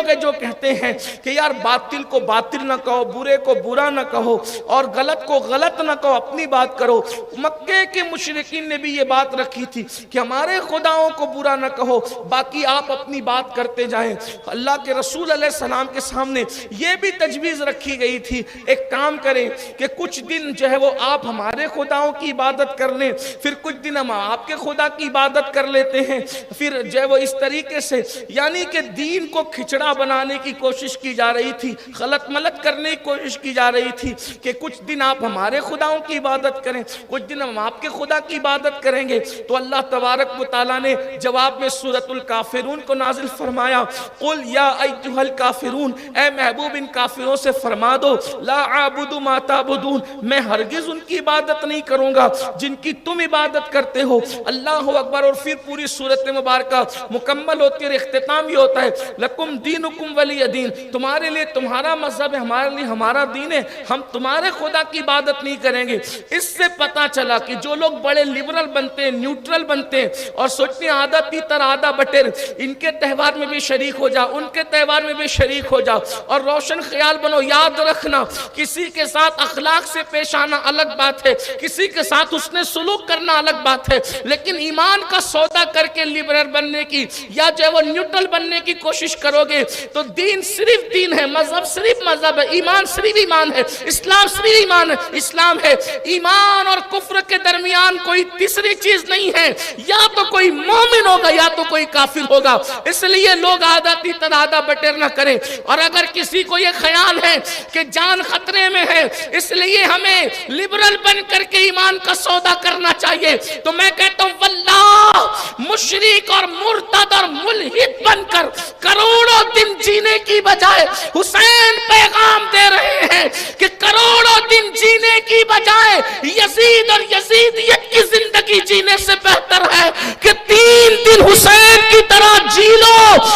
لوگ ہیں جو کہتے ہیں کہ یار باطل کو باطل نہ کہو، برے کو برا نہ کہو، اور غلط کو غلط نہ کہو، اپنی بات کرو۔ مکے کے مشرکین نے بھی یہ بات رکھی تھی کہ ہمارے خداؤں کو برا نہ کہو، باقی آپ اپنی بات کرتے جائیں۔ اللہ کے رسول علیہ السلام کے سامنے یہ بھی تجویز رکھی گئی تھی، ایک کام کریں کہ کچھ دن جو ہے وہ آپ ہمارے خداؤں کی عبادت کر لیں، پھر کچھ دن ہم آپ کے خدا کی عبادت کر لیتے ہیں، پھر جو ہے وہ اس طریقے سے، یعنی کہ دین کو کھچڑا بنانے کی کوشش کی جا رہی تھی، غلط ملت کرنے کی کوشش کی جا رہی تھی کہ کچھ دن آپ ہمارے خداؤں کی عبادت کریں، کچھ دن ہم آپ کے خدا کی عبادت کریں گے۔ تو اللہ تبارک و تعالیٰ نے جواب میں سورۃ الکافرون کو نازل فرمایا، قل یا ایھا الکافرون، اے محبوب ان کافروں سے فرما دو، لا اعبد ما تعبدون، میں ہرگز ان کی عبادت نہیں کروں گا جن کی تم عبادت کرتے ہو۔ اللہ اکبر۔ اور پھر پوری سورت مبارکہ مکمل ہوتی ہے اور اختتام یہ ہوتا ہے، لکم دینکم ولی دین، تمہارے لیے تمہارا مذہب ہے، ہمارے لیے ہمارا دین ہے، ہم تمہارے خدا کی عبادت نہیں کریں گے۔ اس سے پتہ چلا کہ جو لوگ بڑے لبرل بنتے ہیں، نیوٹرل بنتے ہیں اور سوچتے ہیں آدھا تیتر آدھا بٹر، ان کے تہوار میں بھی شریک ہو جاؤ، ان کے تہوار میں بھی شریک ہو جاؤ، اور روشن خیال بنو۔ یاد رکھنا، کسی کے ساتھ اخلاق سے پیش آنا الگ بات ہے، کسی کے ساتھ اس نے سلوک کرنا الگ بات ہے، لیکن ایمان کا سودا کر کے لبرل بننے کی یا جو ہے وہ نیوٹرل بننے کی کوشش کرو گے تو دین صرف دین ہے، مذہب صرف مذہب ہے، ایمان صرف ایمان ہے، اسلام صرف ایمان ہے، اسلام ہے۔ ایمان اور کفر کے درمیان کوئی تیسری چیز نہیں ہے، یا تو کوئی مومن ہوگا یا تو کوئی کافر ہوگا۔ اس لیے لوگ آدھا تیتر آدھا بٹر نہ کریں، اور اگر کسی کو یہ خیال ہے کہ جان خطرے میں ہے اس لیے ہمیں لبرل بن کر کے ایمان کا سودا کرنا چاہیے، تو میں کہتا ہوں واللہ مشرک اور مرتد اور ملحد بن کر کروڑوں دن جینے کی بجائے حسین پیغام دے رہے ہیں کہ کروڑوں دن جینے کی بجائے یزید اور یزیدیت کی زندگی جینے سے بہتر ہے کہ 3 دن حسین کی طرح جی لو،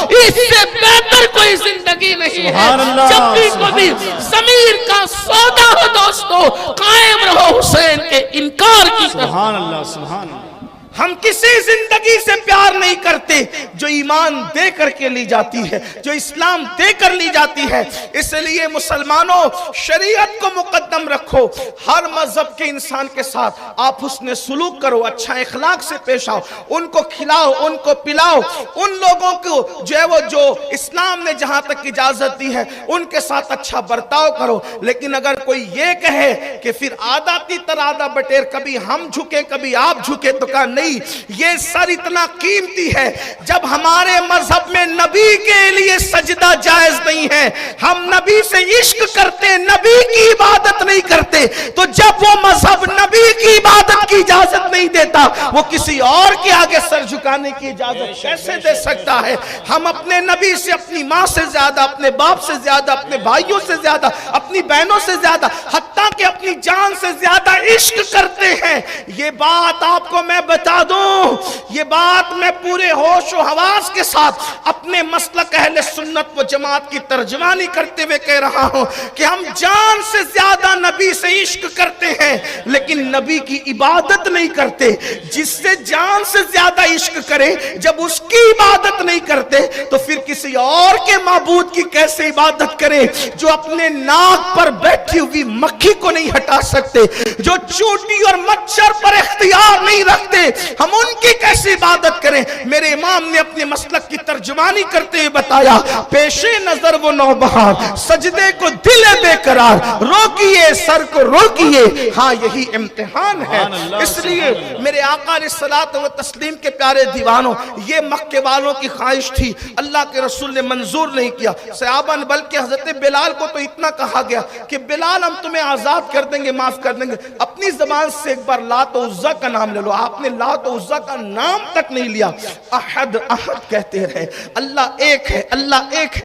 اس سے بہتر کوئی زندگی نہیں ہے۔ جب بھی کوئی ضمیر کا سودا ہو دوستو، قائم رہو حسین کے انکار کی طرف۔ سبحان اللہ، سبحان اللہ۔ ہم کسی زندگی سے پیار نہیں کرتے جو ایمان دے کر کے لی جاتی ہے، جو اسلام دے کر لی جاتی ہے۔ اس لیے مسلمانوں شریعت کو مقدم رکھو، ہر مذہب کے انسان کے ساتھ آپ حسن سلوک کرو، اچھا اخلاق سے پیش آؤ، ان کو کھلاؤ، ان کو پلاؤ، ان لوگوں کو جو ہے وہ جو اسلام نے جہاں تک اجازت دی ہے ان کے ساتھ اچھا برتاؤ کرو۔ لیکن اگر کوئی یہ کہے کہ پھر آدھا تیتر آدھا بٹیر، کبھی ہم جھکے کبھی آپ جھکے، تو کہا نہیں، یہ سر اتنا قیمتی ہے، جب ہمارے مذہب میں نبی کے لیے سجدہ جائز نہیں ہے، ہم نبی سے عشق کرتے، نبی کی عبادت نہیں کرتے، تو جب وہ مذہب نبی کی عبادت کی اجازت نہیں دیتا، وہ کسی اور کے آگے سر جھکانے کی اجازت کیسے دے سکتا ہے؟ ہم اپنے نبی سے اپنی ماں سے زیادہ، اپنے باپ سے زیادہ، اپنے بھائیوں سے زیادہ، اپنی بہنوں سے زیادہ، حتیٰ کہ اپنی جان سے زیادہ عشق کرتے ہیں۔ یہ بات آپ کو میں بتا دوں، یہ بات میں پورے ہوش و حواس کے ساتھ اپنے مسلک اہل سنت و جماعت کی ترجمانی کرتے ہوئے کہہ رہا ہوں کہ ہم جان سے زیادہ نبی سے عشق کرتے ہیں لیکن نبی کی عبادت نہیں کرتے۔ جس سے جان سے زیادہ عشق کرے جب اس کی عبادت نہیں کرتے تو پھر کسی اور کے معبود کی کیسے عبادت کرے؟ جو اپنے ناک پر بیٹھی ہوئی مکھی کو نہیں ہٹا سکتے، جو چونٹی اور مچھر پر اختیار نہیں رکھتے، ہم ان کی کیسے عبادت کریں؟ میرے امام نے اپنے مسلک کی ترجمانی کرتے ہوئے بتایا، پیش نظر وہ نوبہار، سجدے کو دل بے قرار، روکیے سر کو روکیے، ہاں یہی امتحان ہے۔ اس لیے میرے آقا علیہ الصلوۃ والتسلیم کے پیارے دیوانوں، یہ مکے والوں کی خواہش تھی، اللہ کے رسول نے منظور نہیں کیا۔ صحابہ نے بلکہ حضرت بلال کو تو اتنا کہا گیا کہ بلال ہم تمہیں آزاد کر دیں گے، معاف کر دیں گے، اپنی زبان سے ایک بار لات و عزیٰ کا نام لے لو۔ آپ نے لات و عزیٰ کا نام تک نہیں لیا، احد احد کہتے رہے، اللہ ایک ہے، اللہ ایک ہے۔